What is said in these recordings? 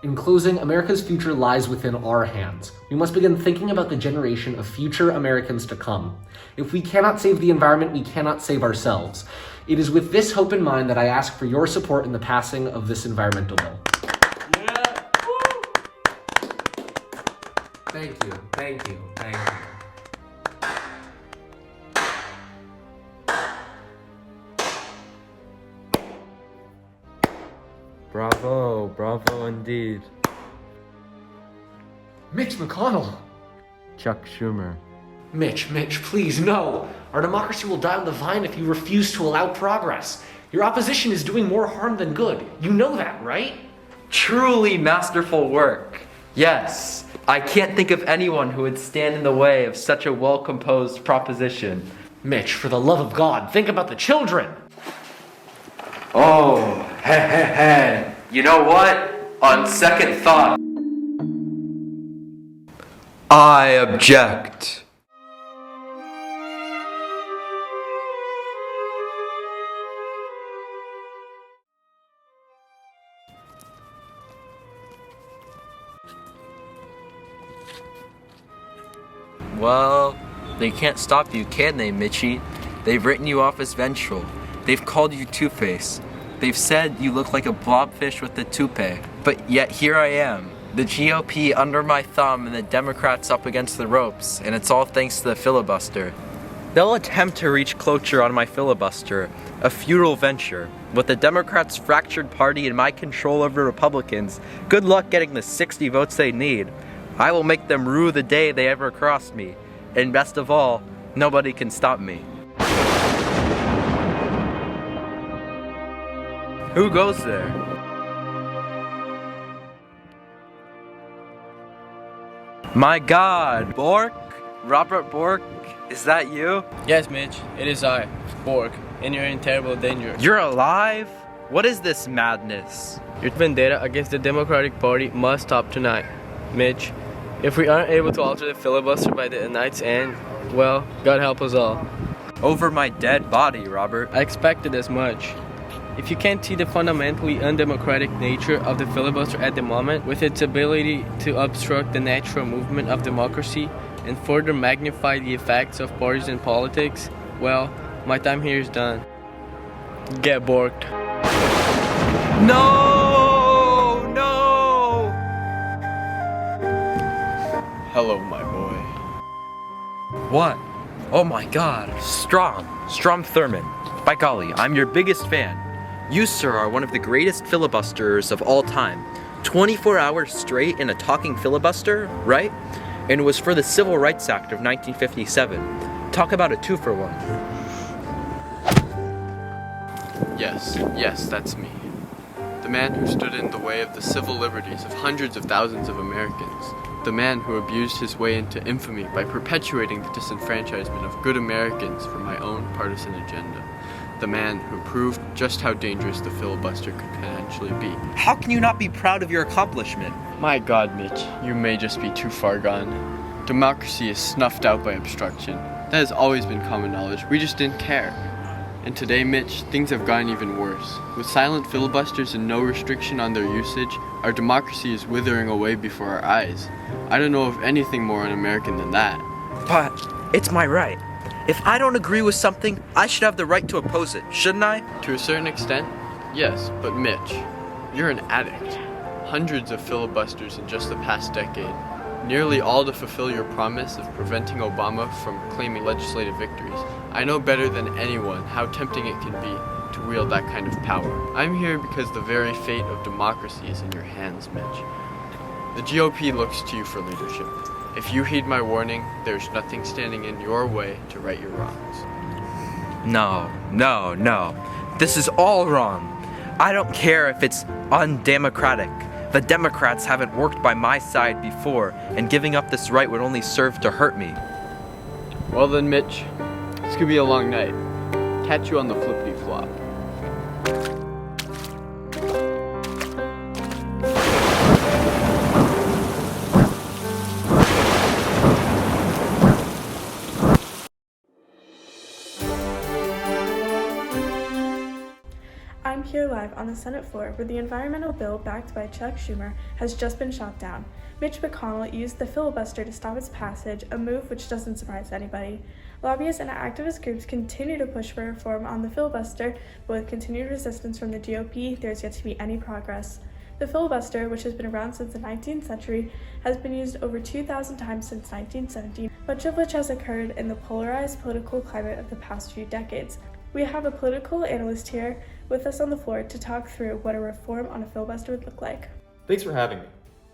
In closing, America's future lies within our hands. We must begin thinking about the generation of future Americans to come. If we cannot save the environment, we cannot save ourselves. It is with this hope in mind that I ask for your support in the passing of this environmental bill. Yeah. Woo. Thank you, thank you, thank you. Bravo, bravo indeed. Mitch McConnell! Chuck Schumer. Mitch, please, no! Our democracy will die on the vine if you refuse to allow progress. Your opposition is doing more harm than good. You know that, right? Truly masterful work. Yes, I can't think of anyone who would stand in the way of such a well-composed proposition. Mitch, for the love of God, think about the children! Oh, heh. You know what? On second thought, I object. Well, they can't stop you, can they, Mitchie? They've written you off as vengeful. They've called you Two-Face. They've said you look like a blobfish with a toupee. But yet here I am, the GOP under my thumb and the Democrats up against the ropes, and it's all thanks to the filibuster. They'll attempt to reach cloture on my filibuster, a futile venture. With the Democrats' fractured party and my control over Republicans, good luck getting the 60 votes they need. I will make them rue the day they ever crossed me. And best of all, nobody can stop me. Who goes there? My God, Bork? Robert Bork? Is that you? Yes, Mitch, it is I, Borg, and you're in terrible danger. You're alive? What is this madness? Your vendetta against the Democratic Party must stop tonight. Mitch, if we aren't able to alter the filibuster by the night's end, well, God help us all. Over my dead body, Robert. I expected as much. If you can't see the fundamentally undemocratic nature of the filibuster at the moment, with its ability to obstruct the natural movement of democracy and further magnify the effects of partisan politics, well, my time here is done. Get borked. No! No! Hello, my boy. What? Oh my God. Strom Thurmond. By golly, I'm your biggest fan. You, sir, are one of the greatest filibusterers of all time. 24 hours straight in a talking filibuster, right? And it was for the Civil Rights Act of 1957. Talk about a 2-for-1. Yes, that's me. The man who stood in the way of the civil liberties of hundreds of thousands of Americans. The man who abused his way into infamy by perpetuating the disenfranchisement of good Americans for my own partisan agenda. The man who proved just how dangerous the filibuster could potentially be. How can you not be proud of your accomplishment? My God, Mitch, you may just be too far gone. Democracy is snuffed out by obstruction. That has always been common knowledge. We just didn't care. And today, Mitch, things have gotten even worse. With silent filibusters and no restriction on their usage, our democracy is withering away before our eyes. I don't know of anything more un-American than that. But it's my right. If I don't agree with something, I should have the right to oppose it, shouldn't I? To a certain extent, yes, but Mitch, you're an addict. Hundreds of filibusters in just the past decade, nearly all to fulfill your promise of preventing Obama from claiming legislative victories. I know better than anyone how tempting it can be to wield that kind of power. I'm here because the very fate of democracy is in your hands, Mitch. The GOP looks to you for leadership. If you heed my warning, there's nothing standing in your way to right your wrongs. No. This is all wrong. I don't care if it's undemocratic. The Democrats haven't worked by my side before, and giving up this right would only serve to hurt me. Well then, Mitch, this could be a long night. Catch you on the flippity-flop. I'm I'm here live on the Senate floor where the environmental bill backed by Chuck Schumer has just been shot down. Mitch McConnell used the filibuster to stop its passage, a move which doesn't surprise anybody. Lobbyists and activist groups continue to push for reform on the filibuster, but with continued resistance from the GOP, there's yet to be any progress. The filibuster, which has been around since the 19th century, has been used over 2,000 times since 1917, much of which has occurred in the polarized political climate of the past few decades. We have a political analyst here with us on the floor to talk through what a reform on a filibuster would look like. Thanks for having me.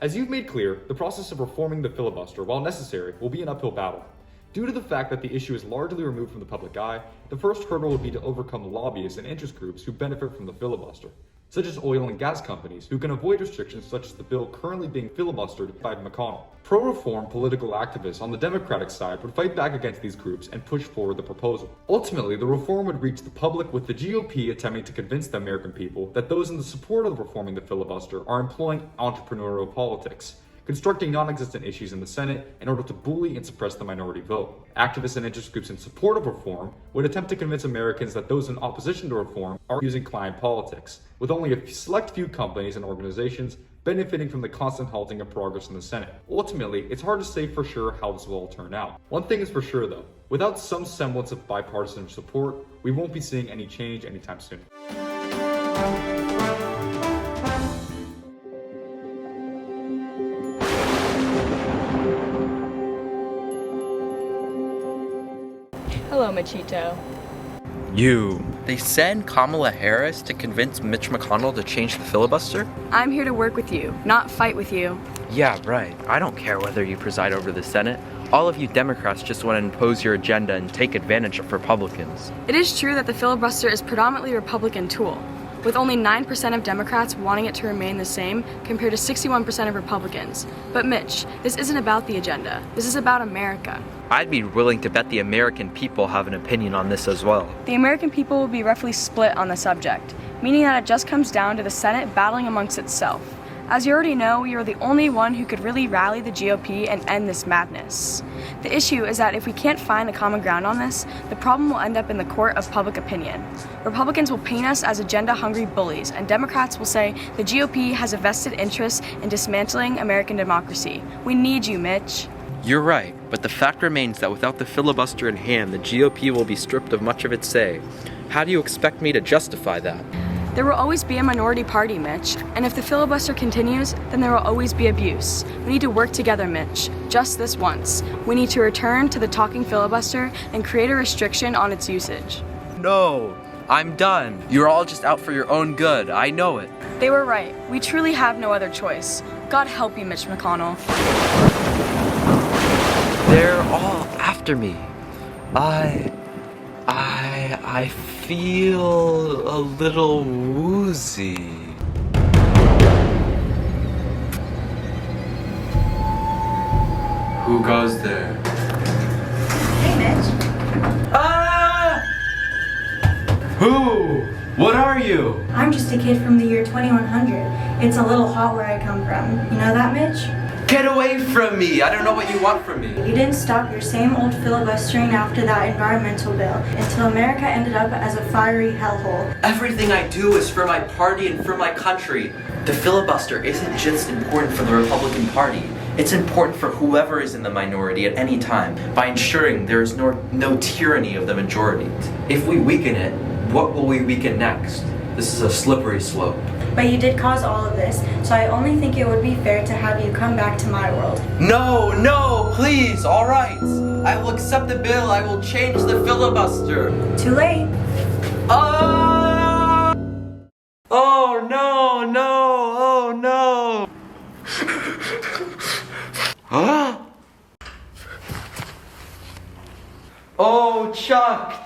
As you've made clear, the process of reforming the filibuster, while necessary, will be an uphill battle. Due to the fact that the issue is largely removed from the public eye, the first hurdle would be to overcome lobbyists and interest groups who benefit from the filibuster, such as oil and gas companies who can avoid restrictions such as the bill currently being filibustered by McConnell. Pro-reform political activists on the Democratic side would fight back against these groups and push forward the proposal. Ultimately, the reform would reach the public with the GOP attempting to convince the American people that those in the support of reforming the filibuster are employing entrepreneurial politics, constructing non-existent issues in the Senate in order to bully and suppress the minority vote. Activists and interest groups in support of reform would attempt to convince Americans that those in opposition to reform are using client politics, with only a select few companies and organizations benefiting from the constant halting of progress in the Senate. Ultimately, it's hard to say for sure how this will all turn out. One thing is for sure though, without some semblance of bipartisan support, we won't be seeing any change anytime soon. Hello, Machito. They send Kamala Harris to convince Mitch McConnell to change the filibuster? I'm here to work with you, not fight with you. Yeah, right. I don't care whether you preside over the Senate. All of you Democrats just want to impose your agenda and take advantage of Republicans. It is true that the filibuster is predominantly a Republican tool, with only 9% of Democrats wanting it to remain the same compared to 61% of Republicans. But Mitch, this isn't about the agenda. This is about America. I'd be willing to bet the American people have an opinion on this as well. The American people will be roughly split on the subject, meaning that it just comes down to the Senate battling amongst itself. As you already know, you're the only one who could really rally the GOP and end this madness. The issue is that if we can't find a common ground on this, the problem will end up in the court of public opinion. Republicans will paint us as agenda-hungry bullies, and Democrats will say the GOP has a vested interest in dismantling American democracy. We need you, Mitch. You're right, but the fact remains that without the filibuster in hand, the GOP will be stripped of much of its say. How do you expect me to justify that? There will always be a minority party, Mitch, and if the filibuster continues, then there will always be abuse. We need to work together, Mitch, just this once. We need to return to the talking filibuster and create a restriction on its usage. No, I'm done. You're all just out for your own good. I know it. They were right. We truly have no other choice. God help you, Mitch McConnell. They're all after me. I feel a little woozy. Who goes there? Hey, Mitch. Ah! Who? What are you? I'm just a kid from the year 2100. It's a little hot where I come from. You know that, Mitch? Get away from me! I don't know what you want from me. You didn't stop your same old filibustering after that environmental bill until America ended up as a fiery hellhole. Everything I do is for my party and for my country. The filibuster isn't just important for the Republican Party. It's important for whoever is in the minority at any time by ensuring there is no tyranny of the majority. If we weaken it, what will we weaken next? This is a slippery slope. But you did cause all of this, so I only think it would be fair to have you come back to my world. No, please, all right. I will accept the bill. I will change the filibuster. Too late. Oh! Oh no! Huh? Oh,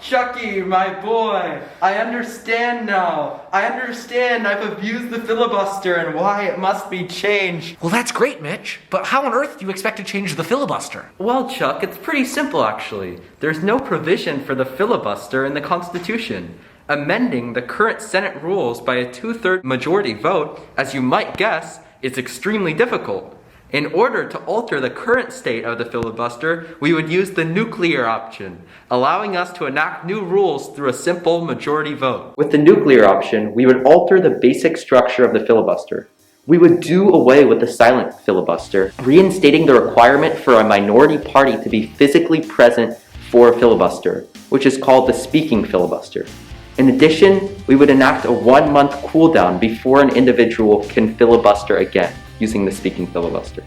Chucky, my boy. I understand now. I understand I've abused the filibuster and why it must be changed. Well, that's great, Mitch, but how on earth do you expect to change the filibuster? Well, Chuck, it's pretty simple actually. There's no provision for the filibuster in the Constitution. Amending the current Senate rules by a 2/3 majority vote, as you might guess, is extremely difficult. In order to alter the current state of the filibuster, we would use the nuclear option, allowing us to enact new rules through a simple majority vote. With the nuclear option, we would alter the basic structure of the filibuster. We would do away with the silent filibuster, reinstating the requirement for a minority party to be physically present for a filibuster, which is called the speaking filibuster. In addition, we would enact a 1-month cooldown before an individual can filibuster again, using the speaking filibuster.